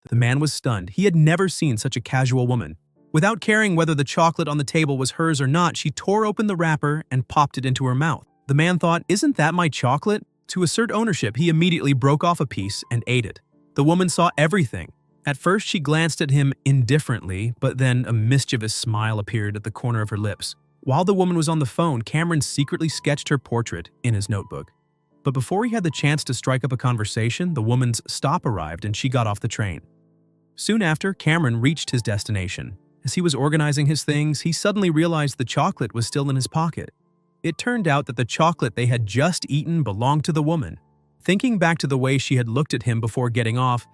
The man was stunned. He had never seen such a casual woman. Without caring whether the chocolate on the table was hers or not, she tore open the wrapper and popped it into her mouth. The man thought, "Isn't that my chocolate?" To assert ownership, he immediately broke off a piece and ate it. The woman saw everything. At first, she glanced at him indifferently, but then a mischievous smile appeared at the corner of her lips. While the woman was on the phone, Cameron secretly sketched her portrait in his notebook. But before he had the chance to strike up a conversation, the woman's stop arrived and she got off the train. Soon after, Cameron reached his destination. As he was organizing his things, he suddenly realized the chocolate was still in his pocket. It turned out that the chocolate they had just eaten belonged to the woman. Thinking back to the way she had looked at him before getting off,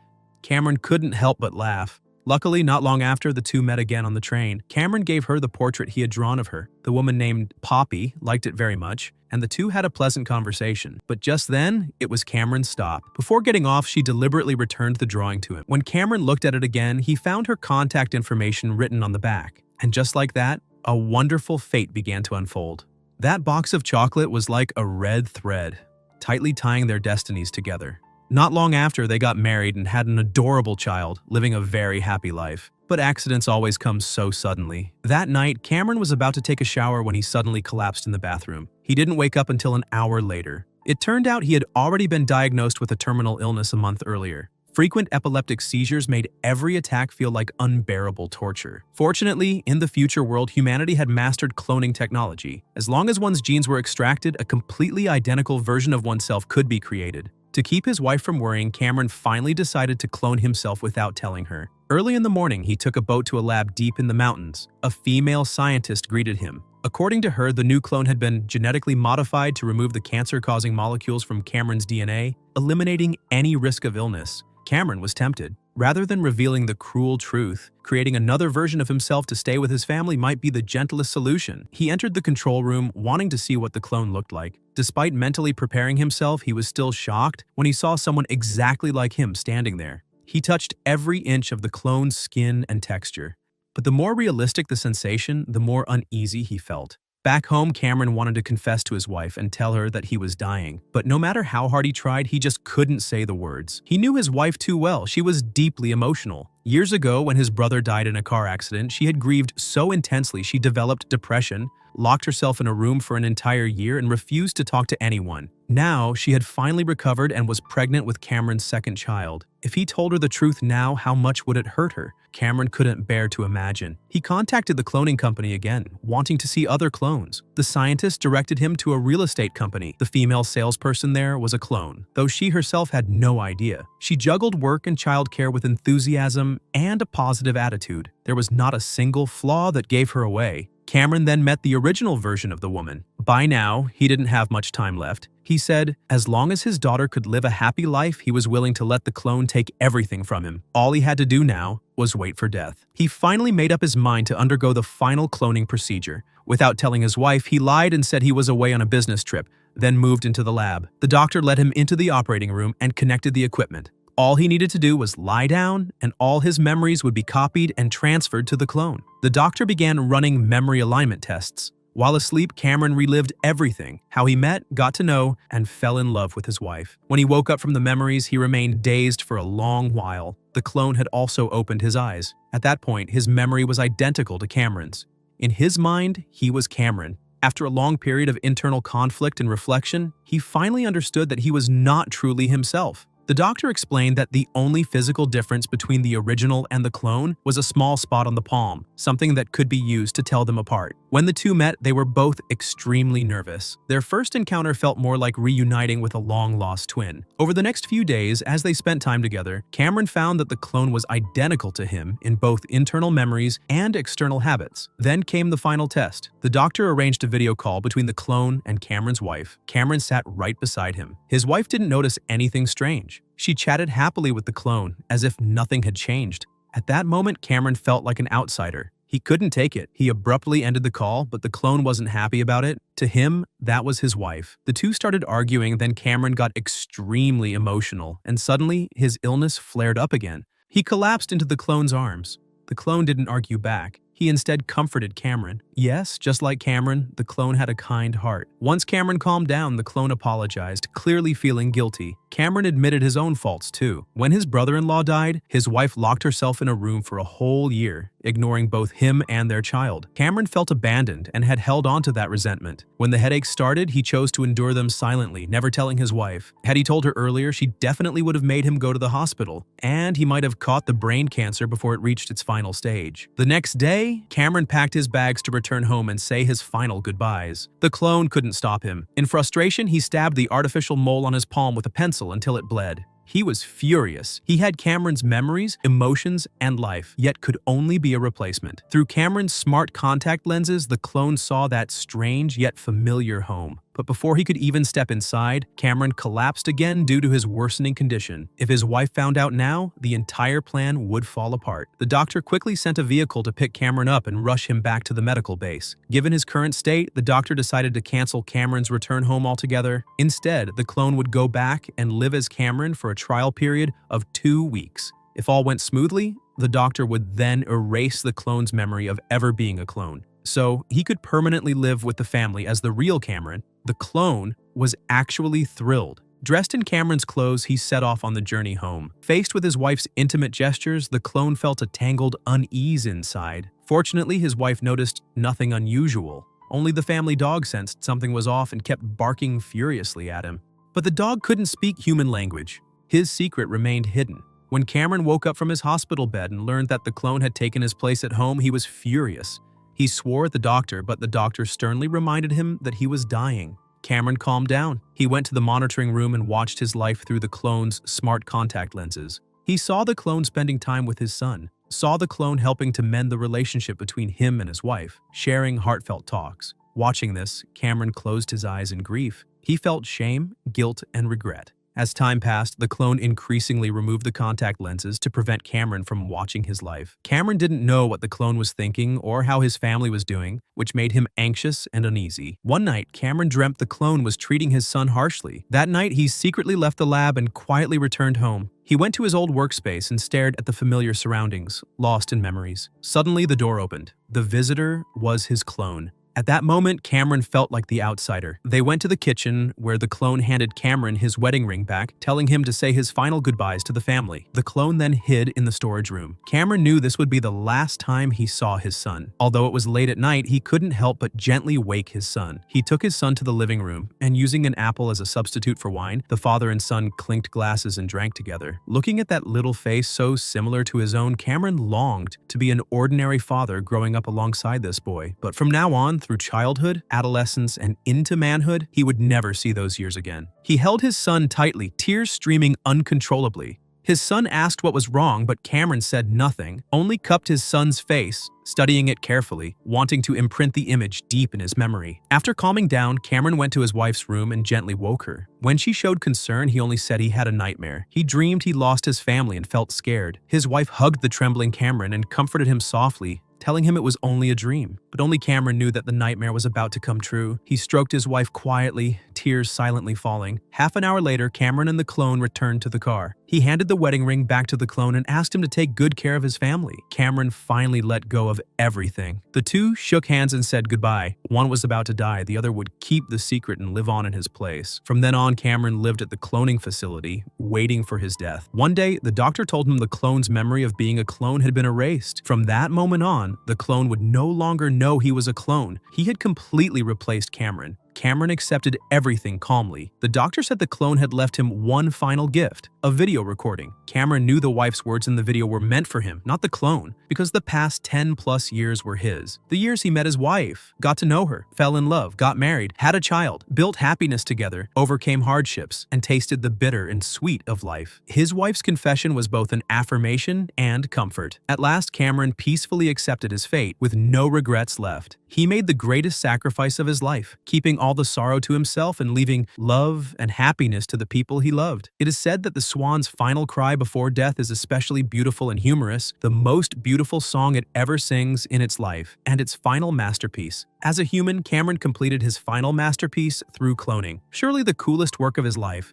Cameron couldn't help but laugh. Luckily, not long after, the two met again on the train. Cameron gave her the portrait he had drawn of her. The woman named Poppy liked it very much, and the two had a pleasant conversation. But just then, it was Cameron's stop. Before getting off, she deliberately returned the drawing to him. When Cameron looked at it again, he found her contact information written on the back. And just like that, a wonderful fate began to unfold. That box of chocolate was like a red thread, tightly tying their destinies together. Not long after, they got married and had an adorable child, living a very happy life. But accidents always come so suddenly. That night, Cameron was about to take a shower when he suddenly collapsed in the bathroom. He didn't wake up until an hour later. It turned out he had already been diagnosed with a terminal illness a month earlier. Frequent epileptic seizures made every attack feel like unbearable torture. Fortunately, in the future world, humanity had mastered cloning technology. As long as one's genes were extracted, a completely identical version of oneself could be created. To keep his wife from worrying, Cameron finally decided to clone himself without telling her. Early in the morning, he took a boat to a lab deep in the mountains. A female scientist greeted him. According to her, the new clone had been genetically modified to remove the cancer-causing molecules from Cameron's DNA, eliminating any risk of illness. Cameron was tempted. Rather than revealing the cruel truth, creating another version of himself to stay with his family might be the gentlest solution. He entered the control room, wanting to see what the clone looked like. Despite mentally preparing himself, he was still shocked when he saw someone exactly like him standing there. He touched every inch of the clone's skin and texture. But the more realistic the sensation, the more uneasy he felt. Back home, Cameron wanted to confess to his wife and tell her that he was dying. But no matter how hard he tried, he just couldn't say the words. He knew his wife too well. She was deeply emotional. Years ago, when his brother died in a car accident, she had grieved so intensely she developed depression, locked herself in a room for an entire year, and refused to talk to anyone. Now, she had finally recovered and was pregnant with Cameron's second child. If he told her the truth now, how much would it hurt her? Cameron couldn't bear to imagine. He contacted the cloning company again, wanting to see other clones. The scientist directed him to a real estate company. The female salesperson there was a clone, though she herself had no idea. She juggled work and childcare with enthusiasm and a positive attitude. There was not a single flaw that gave her away. Cameron then met the original version of the woman. By now, he didn't have much time left. He said, as long as his daughter could live a happy life, he was willing to let the clone take everything from him. All he had to do now was wait for death. He finally made up his mind to undergo the final cloning procedure. Without telling his wife, he lied and said he was away on a business trip, then moved into the lab. The doctor led him into the operating room and connected the equipment. All he needed to do was lie down, and all his memories would be copied and transferred to the clone. The doctor began running memory alignment tests. While asleep, Cameron relived everything, how he met, got to know, and fell in love with his wife. When he woke up from the memories, he remained dazed for a long while. The clone had also opened his eyes. At that point, his memory was identical to Cameron's. In his mind, he was Cameron. After a long period of internal conflict and reflection, he finally understood that he was not truly himself. The doctor explained that the only physical difference between the original and the clone was a small spot on the palm, something that could be used to tell them apart. When the two met, they were both extremely nervous. Their first encounter felt more like reuniting with a long-lost twin. Over the next few days, as they spent time together, Cameron found that the clone was identical to him in both internal memories and external habits. Then came the final test. The doctor arranged a video call between the clone and Cameron's wife. Cameron sat right beside him. His wife didn't notice anything strange. She chatted happily with the clone, as if nothing had changed. At that moment, Cameron felt like an outsider. He couldn't take it. He abruptly ended the call, but the clone wasn't happy about it. To him, that was his wife. The two started arguing, then Cameron got extremely emotional, and suddenly, his illness flared up again. He collapsed into the clone's arms. The clone didn't argue back. He instead comforted Cameron. Yes, just like Cameron, the clone had a kind heart. Once Cameron calmed down, the clone apologized, clearly feeling guilty. Cameron admitted his own faults too. When his brother-in-law died, his wife locked herself in a room for a whole year, ignoring both him and their child. Cameron felt abandoned and had held on to that resentment. When the headaches started, he chose to endure them silently, never telling his wife. Had he told her earlier, she definitely would have made him go to the hospital, and he might have caught the brain cancer before it reached its final stage. The next day, Cameron packed his bags to return home and say his final goodbyes. The clone couldn't stop him. In frustration, he stabbed the artificial mole on his palm with a pencil until it bled. He was furious. He had Cameron's memories, emotions, and life, yet could only be a replacement. Through Cameron's smart contact lenses, the clone saw that strange yet familiar home. But before he could even step inside, Cameron collapsed again due to his worsening condition. If his wife found out now, the entire plan would fall apart. The doctor quickly sent a vehicle to pick Cameron up and rush him back to the medical base. Given his current state, the doctor decided to cancel Cameron's return home altogether. Instead, the clone would go back and live as Cameron for a trial period of 2 weeks. If all went smoothly, the doctor would then erase the clone's memory of ever being a clone. So he could permanently live with the family as the real Cameron. The clone was actually thrilled. Dressed in Cameron's clothes, he set off on the journey home. Faced with his wife's intimate gestures, the clone felt a tangled unease inside. Fortunately, his wife noticed nothing unusual. Only the family dog sensed something was off and kept barking furiously at him. But the dog couldn't speak human language. His secret remained hidden. When Cameron woke up from his hospital bed and learned that the clone had taken his place at home, he was furious. He swore at the doctor, but the doctor sternly reminded him that he was dying. Cameron calmed down. He went to the monitoring room and watched his life through the clone's smart contact lenses. He saw the clone spending time with his son, saw the clone helping to mend the relationship between him and his wife, sharing heartfelt talks. Watching this, Cameron closed his eyes in grief. He felt shame, guilt, and regret. As time passed, the clone increasingly removed the contact lenses to prevent Cameron from watching his life. Cameron didn't know what the clone was thinking or how his family was doing, which made him anxious and uneasy. One night, Cameron dreamt the clone was treating his son harshly. That night, he secretly left the lab and quietly returned home. He went to his old workspace and stared at the familiar surroundings, lost in memories. Suddenly, the door opened. The visitor was his clone. At that moment, Cameron felt like the outsider. They went to the kitchen, where the clone handed Cameron his wedding ring back, telling him to say his final goodbyes to the family. The clone then hid in the storage room. Cameron knew this would be the last time he saw his son. Although it was late at night, he couldn't help but gently wake his son. He took his son to the living room, and using an apple as a substitute for wine, the father and son clinked glasses and drank together. Looking at that little face so similar to his own, Cameron longed to be an ordinary father growing up alongside this boy. But from now on, through childhood, adolescence, and into manhood, he would never see those years again. He held his son tightly, tears streaming uncontrollably. His son asked what was wrong, but Cameron said nothing, only cupped his son's face, studying it carefully, wanting to imprint the image deep in his memory. After calming down, Cameron went to his wife's room and gently woke her. When she showed concern, he only said he had a nightmare. He dreamed he lost his family and felt scared. His wife hugged the trembling Cameron and comforted him softly, telling him it was only a dream. But only Cameron knew that the nightmare was about to come true. He stroked his wife quietly, tears silently falling. Half an hour later, Cameron and the clone returned to the car. He handed the wedding ring back to the clone and asked him to take good care of his family. Cameron finally let go of everything. The two shook hands and said goodbye. One was about to die, the other would keep the secret and live on in his place. From then on, Cameron lived at the cloning facility, waiting for his death. One day, the doctor told him the clone's memory of being a clone had been erased. From that moment on, the clone would no longer know he was a clone. He had completely replaced Cameron. Cameron accepted everything calmly. The doctor said the clone had left him one final gift, a video recording. Cameron knew the wife's words in the video were meant for him, not the clone, because the past 10+ years were his. The years he met his wife, got to know her, fell in love, got married, had a child, built happiness together, overcame hardships, and tasted the bitter and sweet of life. His wife's confession was both an affirmation and comfort. At last, Cameron peacefully accepted his fate with no regrets left. He made the greatest sacrifice of his life, keeping all the sorrow to himself and leaving love and happiness to the people he loved. It is said that the Swan's final cry before death is especially beautiful and humorous, the most beautiful song it ever sings in its life, and its final masterpiece. As a human, Cameron completed his final masterpiece through cloning. Surely the coolest work of his life,